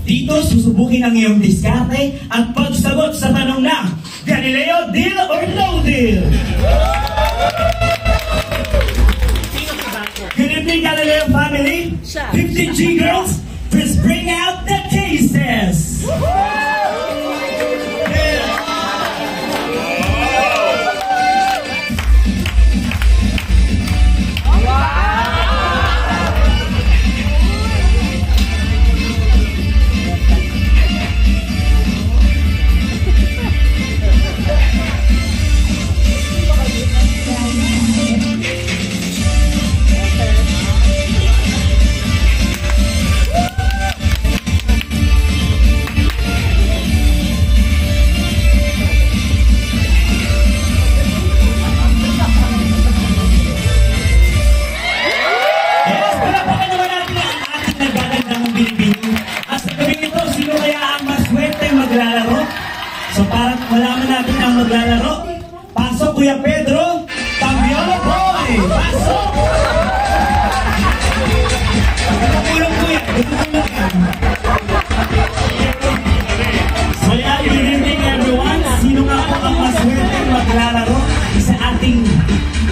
Dito susubukin ang iyong diskarte at pagsagot sa tanong na Galileo, deal or no deal? Good evening, Galileo family. 50G girls, please bring out the cases. So para malaman natin ang maglalaro, pasok Kuya Pedro, Tambiolo Boy! Pasok! Tutulong Kuya, tutulong yan. So yeah, good evening everyone. Sino nga po ang maswerte maglalaro sa ating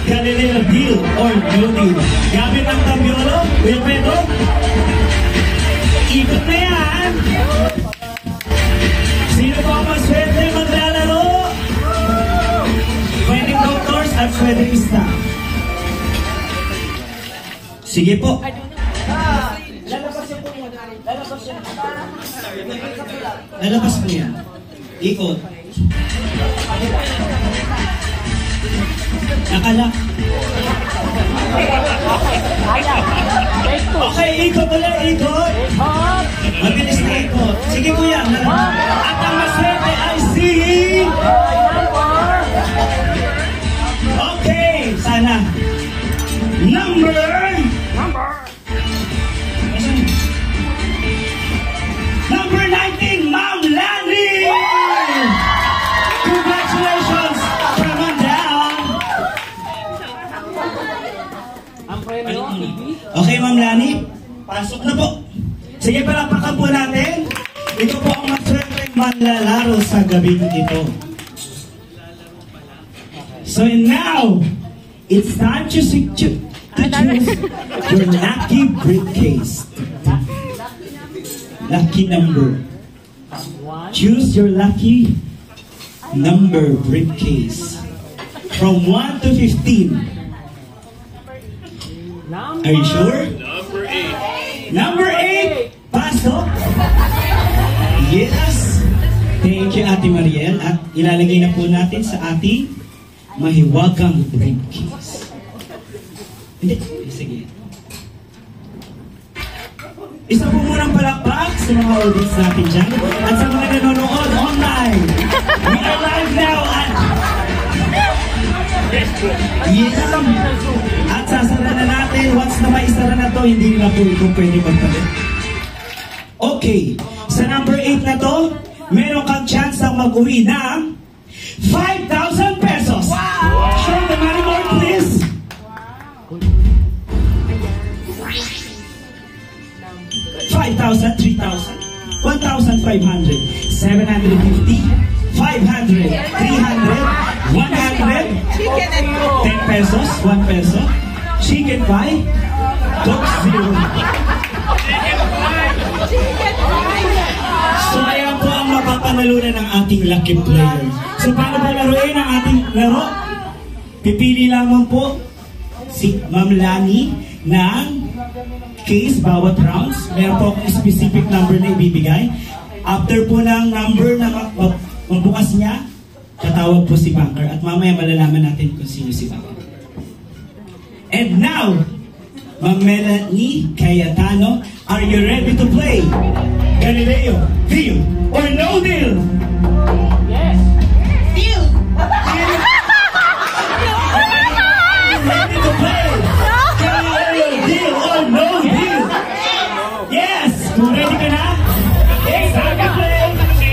Galileo deal or no deal? Gamit ang Tambiolo, Kuya Pedro. Ikot na yan! Sino po ang maswerte maglalaro? Pwedeng doctors at pwedeng staff. Sige po. Lalabas po yan. Ikot. Nakalak. Okay, ikot ulit, ikot. Mabilis na ikot. Sige kuya. At ang maswerte ay si... Okay, sana. Number 19, Ma'am Lani! Congratulations! Come on down! Okay, Ma'am Lani. Pasok na po. Sige, palapakan po natin. Ito po ang maswerteng manlalaro sa gabing ito. So now, it's time to choose your lucky briefcase. Lucky number. Choose your lucky number briefcase. From 1 to 15. Are you sure? Number 8. Number 8. Pasok. Yes. Thank you, Ate Mariel. At ilalagay na po natin sa ating mahiwagang briefcase. Hindi. Sige. Isa po munang palakpak sa mga audience natin dyan. At sa mga nanonood online. We are live now at... Yes. At sasara na natin. Once na maisara na to, hindi na po ito pwede magpalit. Okay. Sa number 8 na to, meron kang chance ang mag-uwi ng 5,000 pesos. Wow! Show the money board, please. 5,000, 3,000, 1,500, 750, 500, 300, 100, 10 pesos, 1 peso, chicken pie, Coke Zero. So ayan po ang mapapanalunan ng ating lucky player. So paano po laruin ang ating laro? Pipili lamang po si Ma'am Lani ng case bawat rounds. Meron po akong specific number na ibibigay. After po ng number na magbukas niya, tatawag po si banker at mamaya malalaman natin kung sino si banker. And now, Ma'am Melanie Cayetano, are you ready to play? Galileo, deal or no deal? Yes. Deal! Deal! Ready to play? Galileo, deal or no deal? Yes! Kung ready ka na? Yes, ready to play.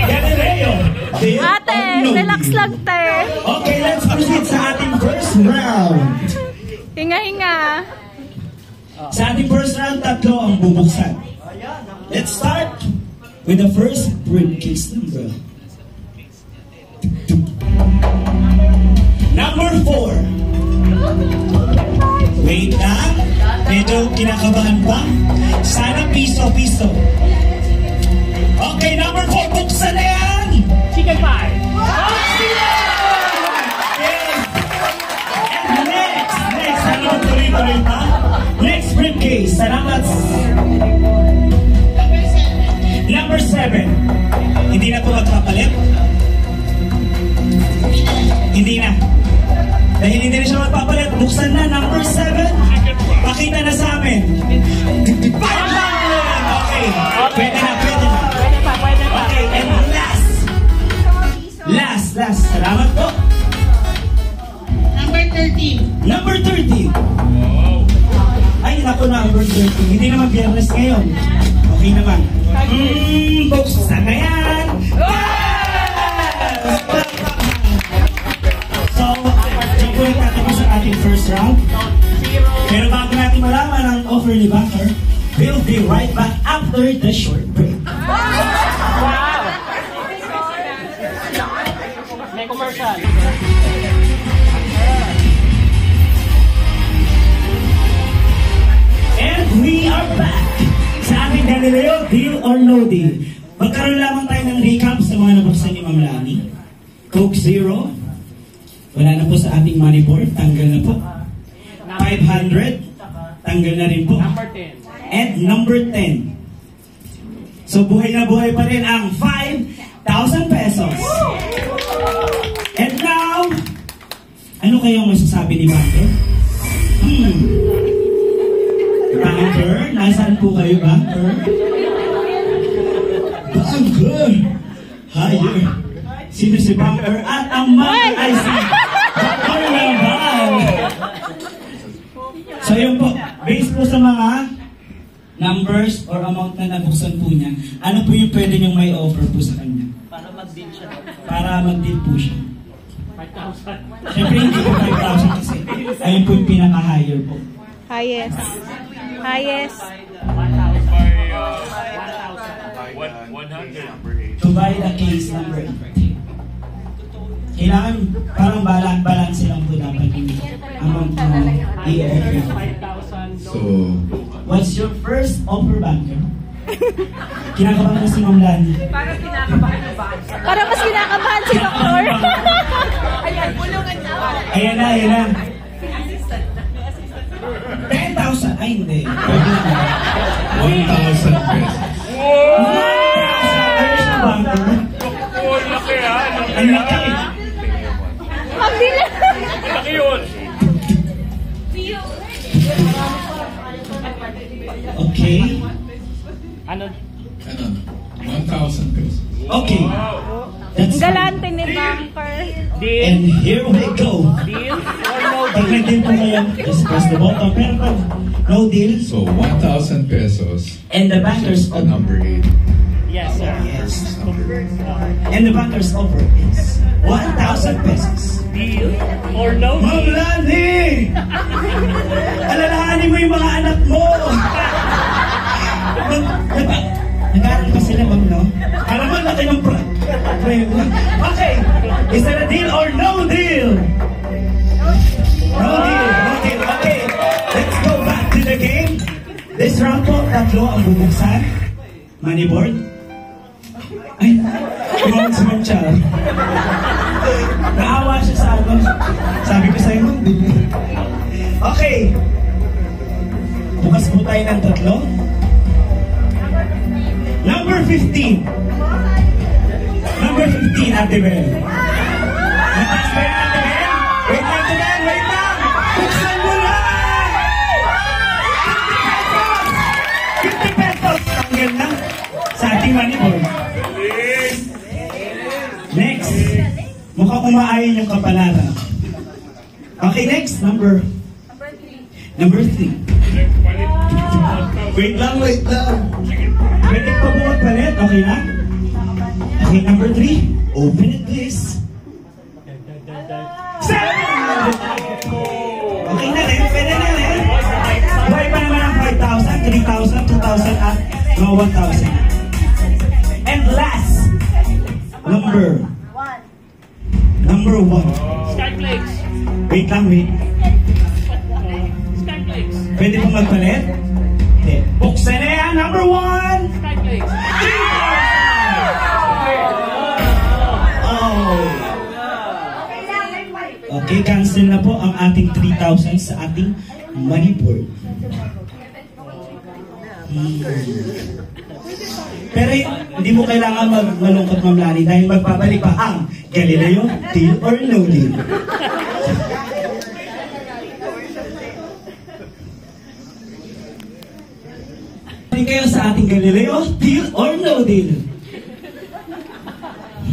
Galileo, deal Ate, or no relax deal? lang, te. Okay, let's proceed sa ating first round. Hinga-hinga. Sa ating first round, tatlo ang bubuksan. Let's start with the first briefcase number. Number 4. Wait lang. Medyo kinakabahan pa. Sana piso-piso. Okay, number 4. Buksan na yan! Chicken pie. And next. Ano tuloy-tuloy pa? Next briefcase. Salamat. Number 7. Hindi na po magpapalit? Hindi na. Dahil hindi na siya magpapalit, buksan na, number 7. Pakita na sa amin. 500! Okay. Pwede na. Pwede pa. Okay, and last. Salamat po. Number 13. Number 13. Ay, naku, number 13. Hindi naman biyernes ngayon. Okay naman. Buksan na yan. So, ulit natin sa ating first round. Pero bago natin malaman ang offer ni Banker, we'll be right back after the short break. Wow! May commercial. And we are back sa ating Galileo Deal or No Deal. Magkaroon lamang tayo ng recap sa mga nabuksan ni Ma'am Lani. Coke Zero, wala na po sa ating money board, tanggal na po. 500, tanggal na rin po. Number 10. And number 10. So buhay na buhay pa rin ang 5,000 pesos. And now, ano kayong masasabi ni Banker? Banker, nasaan po kayo, Banker? Banker! Higher! Sino si Banker? At ang mga ay si Banker naman! So yun po, based po sa mga numbers or amount na nabuksan po niya, ano po yung pwede niyong may offer po sa kanya? Para mag-deal siya. Para mag-deal po siya. 5,000. Siyempre hindi po 5,000 kasi ayun po yung pinaka-higher po. Highest. 100. To buy the case number 8. Kailangan parang balance lang po dapat yung amount na i-offer. 5,000. So, What's your first offer, Banker? Kinakabahan na si Ma'am Lani. Para mas kinakabahan si Doktor. Ayan, bulungan niya. Ayan na. 10,000. Ay, hindi. 1,000 pesos. Ano siya, Banker? Oh, laki ha. Ang laki. Mabila. Laki yun. Okay. Ano? 1,000 pesos. Okay. That's Galante ni Banker. Deal. And here we go. Deal or no Pag nag-deal po kayo, just press the button. Pero pag no deal, So, 1,000 pesos. and the banker's The offer. number 8. Yes, sir. Yes. Number 8. And the banker's offer is 1,000 pesos. Deal or no Ma'am deal. Lani! Alalahanin mo yung mga anak mo! Nag-aaral pa sila, ma'am, no? Alam mo, laki ng Okay! Is that a deal or no deal? No deal. Okay, let's go back to the game. This round po, tatlo ang bubuksan. Money board. Ay, kumawag si Ma'am Char. Naawa siya sa ano. Sabi ko sa'yo, Ma'am. Okay. Bukas po tayo ng tatlo. Number 15. Number 15, Ate Bel. Mataas ba yan, Ate Bel? Wait lang, Ate Bel, wait lang! Buksan mo lang! 50 pesos! 50 pesos! Tanggal na sa ating money board. Next. Mukhang umaayon yung kapalaran. Okay, next. Number 3. Wait lang. Pwede pa buwag palit? Okay na? Okay, number 3. Open it, please. 7! Okay na rin. Pwede na rin. Buhay pa naman ang 5,000, 3,000, 2,000 at 1,000. Number 1. Skyflakes. Wait lang, wait. Skyflakes. Pwede pong magpalit? Hindi. Buksan na yan, number 1! Skyflakes. Oh! Okay, cancel na po ang ating 3,000 sa ating money board. Pero hindi mo kailangan malungkot, Ma'am Lani, dahil magpapalik pa ang Galileo, deal or no deal. Balik kayo sa ating Galileo, deal or no deal.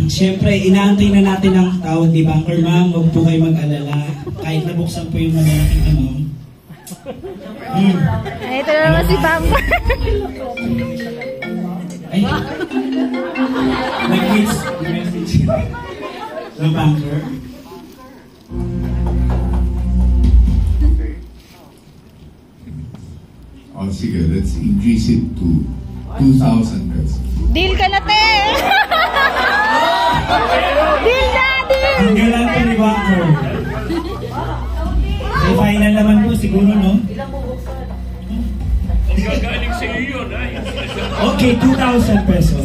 Siyempre, inaantay na natin ang tawag ni Banker, ma'am. Huwag po kayo mag-alala. Kahit nabuksan po yung malalaking amount. Ito na naman si Banker. Ay, nag-message ng Banker. Oh, sige, let's increase it to 2,000 pesos. Deal ka na, te! Deal na, deal! Ang galang po ni Banker. May final naman po siguro, no? Ang gagaling sa iyo yun, ay. Okay, 2,000 pesos.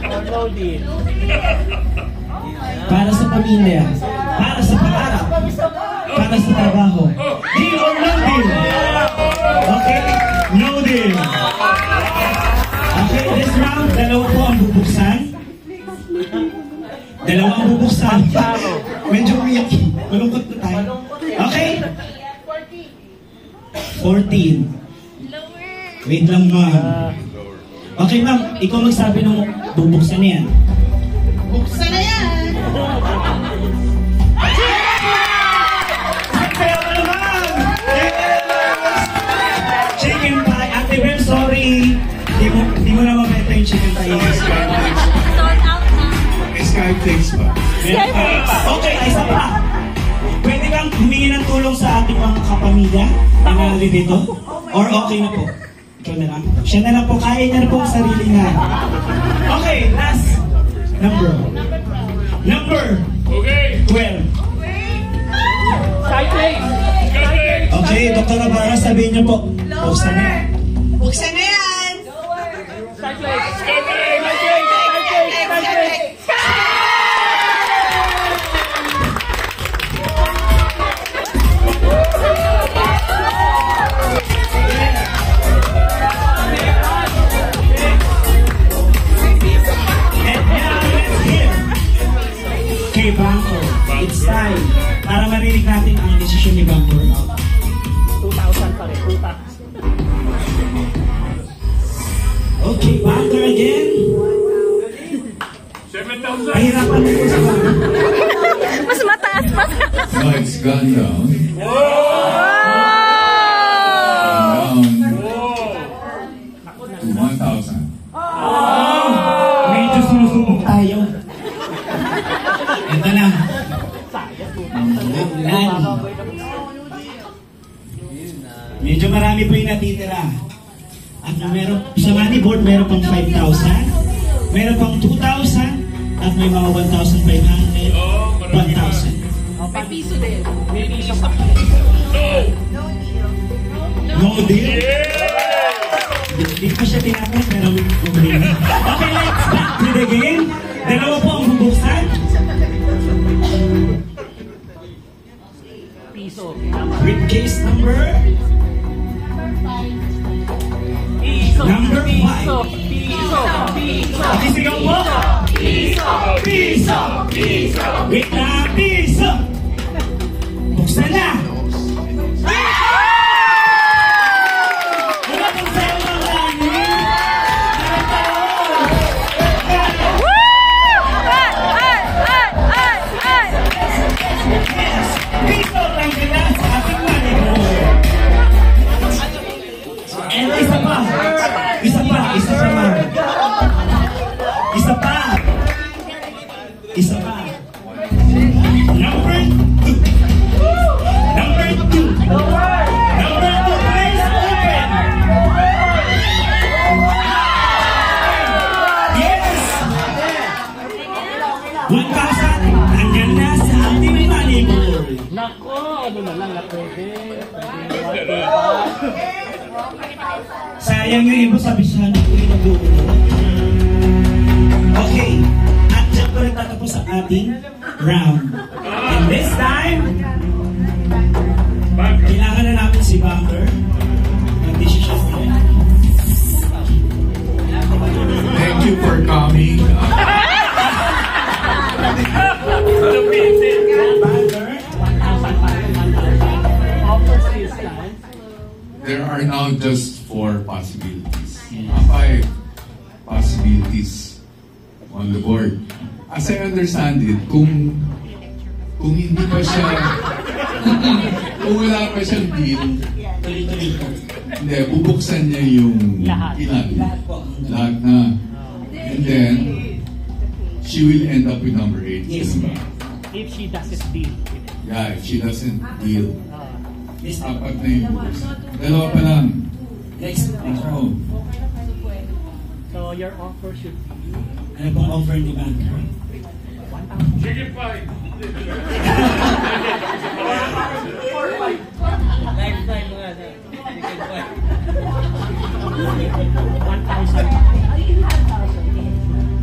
Or no deal. Para sa pamilya, para sa pangarap, para sa trabaho. Deal or no deal? Okay, no deal. Okay, this round, dalawa po ang bubuksan. Dalawa ang bubuksan. Medyo umiyak. Malungkot na tayo. Okay? 14. Wait lang, ma'am. Okay, ma'am. Ikaw magsabi ng bubuksan na yan. Buksan na yan! Kaya ka naman! Yes! Chicken pie. Ate Bel, sorry. Di mo na mabenta yung chicken pie. May Skyflakes pa. Meron pa. Okay, isa pa. Pwede bang humingi ng tulong sa ating mga kapamilya na nalilito? Or okay na po? Ikaw na lang. Siya na lang po. Kaya niya na po ang sarili niya. Okay, last number. Number Okay. 12. Skyflakes. Skyflakes. Okay, Dr. Navarra, sabihin niyo po. Buksan niya. Buksan na yan! Skyflakes. And now, let's hear kay Banker. It's time para marinig natin ang desisyon ni Banker. 2,000 pa rin. 2,000. Okay, Banker again. 7,000. Pahirapan mo po sa Banker. Mas mataas pa. So it's gone down. To 1,000. Medyo sinusubok tayo. Ito na. Lani. Medyo marami po yung natitira. At meron, sa money board, meron pang 5,000. Meron pang 2,000. At may mga 1,500. 1,000. May piso din. No deal? Hindi ko siya tinapos, pero okay na. Okay, let's back to the game. Dalawa po ang bubuksan. Piso. With case number Piso. Number 5. Piso. Piso. Piso. Pakisigaw po. Piso! Piso! Wait na, piso! Buksan na! Wala kang sayo ng langit! Yes! Piso lang sila sa ating money board. And isa pa! Isa pa! Isa pa, ma'am. Isa pa! Isa pa. Number 2. ano na lang na pwede. Sayang yung iba sabi siya na po yung nag-uulo. Okay. At dyan ko rin tatapos sa ating round. And this time, kailangan na namin si Bunker. Mag-decision niya. Thank you for coming. There are now just 4 possibilities. 5 possibilities on the board. As I understand it, kung hindi pa siya, kung wala pa siyang deal, Tuloy-tuloy po. hindi, bubuksan niya yung ilan. Lahat na. And then, she will end up with number 8. Yes, ma'am. If she doesn't deal. Yeah, if she doesn't deal. Yes, Apat na yung bubuksan. Dalawa pa lang. next round. So your offer should be Ano pong offer ni Bunker? 1,000. Sige pa. Lifetime mo nga. 1,000.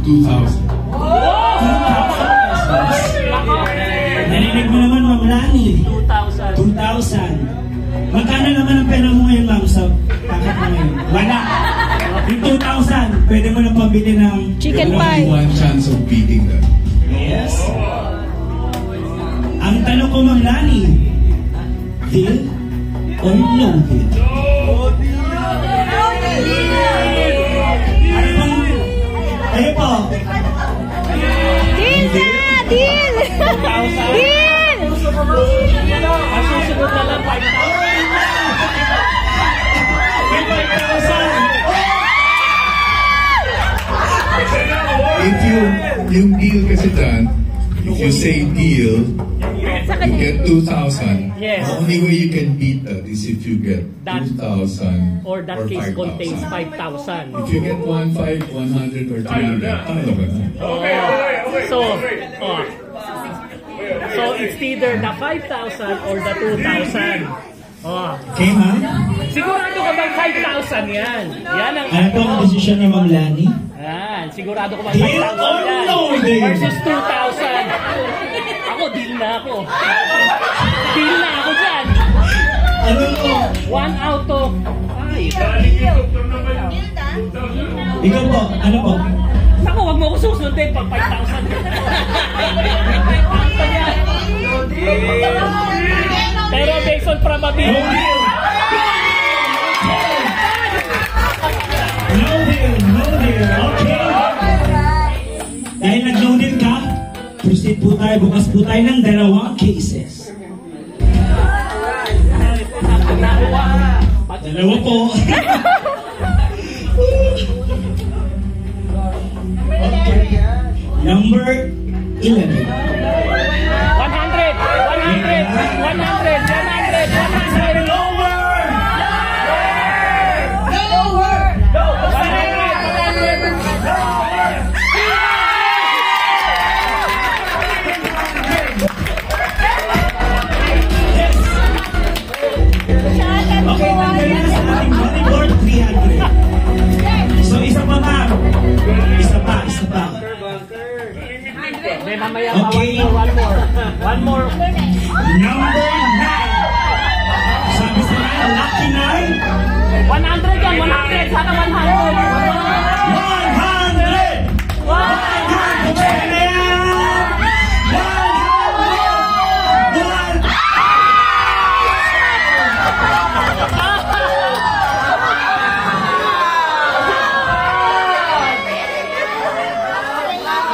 2,000. Narinig mo naman, Ma'am Lani. 2,000. 2,000. Magkano naman ang pera mo ngayon, ma'am, sa packet mo ngayon? Wala. Yung 2,000, pwede mo na pambili ng Chicken Only pie. one chance of beating that. Yes. Ang tanong ko, Ma'am Lani, deal or no deal? Ano bang, kayo po? Deal na! Deal! Deal! Ang susunod na lang 5,000. If yung deal kasi dyan, if you say deal, you get 2,000. Yes. The only way you can beat that is if you get That- 2,000 Or that case 5,000. contains 5,000. If you get 1,500, 100, or 300, talo ka na. So, oh. So it's either the 5,000 or the 2,000. Oh. Okay, ma'am? Sigurado ka bang 5,000 yan? Yan ang Ano po ang desisyon ni Ma'am Lani? yan. Sigurado ka bang Deal 5,000 or yan? no deal? Versus 2,000. Ako, deal na ako. Deal na ako dyan. Ano po? 1 out of 5. Ikaw po, ano po? Naku, wag mo ako susundin pag 5,000. Pero based on No probability. deal! No deal, no deal. Okay. Dahil nag-no deal ka, proceed po tayo, bukas po tayo ng 2 cases. Dalawa po. Okay. Number 11. 100! 100! 100! 100! 100! Lower! Okay, tanggalin na sa ating bodyboard 300. So, isa pa ma'am. Isa pa. May mamaya pa, Okay. one more. Number 9. Sabi sa mga lucky 9. 100 yan, 100. Sana 100. 100! 100! Check na yan! 100!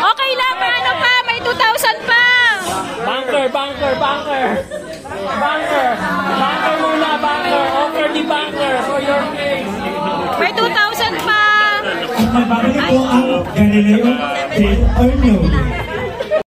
Okay lang, paano pa? May 2,000 pa! Banker muna, banker. Offer the banker for your case. May 2,000 pa! At magbabalik po ang Galileo Deal or No Deal.